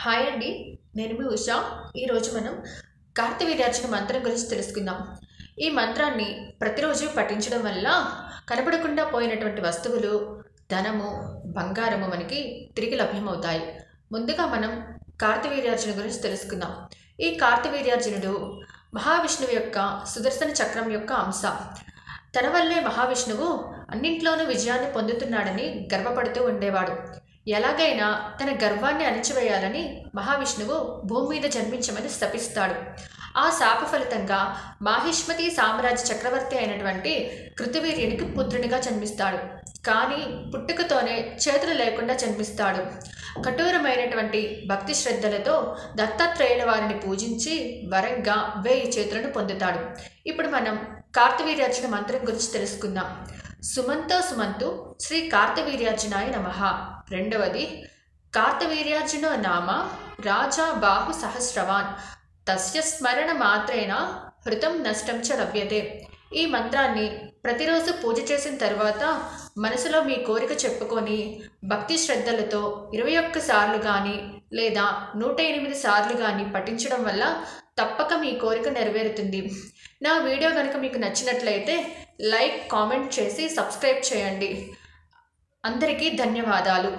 Hi అండి. నేను మీ ఉషా. ఈరోజు మనం కార్తవీర్యార్జున మంత్రం గురించి తెలుసుకుందాం. ఈ మంత్రాన్ని ప్రతిరోజు పఠించడం వల్ల కనపడకుండా పోయినటువంటి వస్తువులు, ధనము, బంగారము మనకి తిరిగి లభ్యమవుతాయి. ముందుగా మనం కార్తవీర్యార్జున గురించి తెలుసుకుందాం. ఈ కార్తవీర్యార్జునుడు మహావిష్ణువు యొక్క సుదర్శన చక్రం యొక్క అంశ. తన వల్లే మహావిష్ణువు అన్నింట్లోనూ విజయాన్ని పొందుతున్నాడని గర్వపడుతూ ఉండేవాడు. ఎలాగైనా తన గర్వాన్ని అణిచివేయాలని మహావిష్ణువు భూమి మీద జన్మించమని శపిస్తాడు. ఆ శాప ఫలితంగా మాహిష్మతి సామ్రాజ్య చక్రవర్తి అయినటువంటి కృతవీర్యునికి పుత్రునిగా జన్మిస్తాడు. కానీ పుట్టుకతోనే చేతులు లేకుండా జన్మిస్తాడు. కఠోరమైనటువంటి భక్తి శ్రద్ధలతో దత్తాత్రేయుల వారిని పూజించి వరంగా 1000 చేతులను పొందుతాడు. ఇప్పుడు మనం కార్తవీర్యార్జున మంత్రం గురించి తెలుసుకుందాం. సుమంతో సుమంతు శ్రీ కార్తవీర్యార్జునాయ నమః. రెండవది, కార్తవీర్యార్జునో నామ రాజా బాహు సహస్రవాన్ తస్య స్మరణ మాత్రేణ హృతం నష్టం చ లభ్యతే. ఈ మంత్రాన్ని ప్రతిరోజు పూజ చేసిన తర్వాత మనసులో మీ కోరిక చెప్పుకొని భక్తి శ్రద్ధలతో 21 సార్లు కానీ లేదా 108 సార్లు కానీ పఠించడం వల్ల తప్పక మీ కోరిక నెరవేరుతుంది. నా వీడియో కనుక మీకు నచ్చినట్లయితే లైక్, కామెంట్ చేసి సబ్స్క్రైబ్ చేయండి. అందరికీ ధన్యవాదాలు.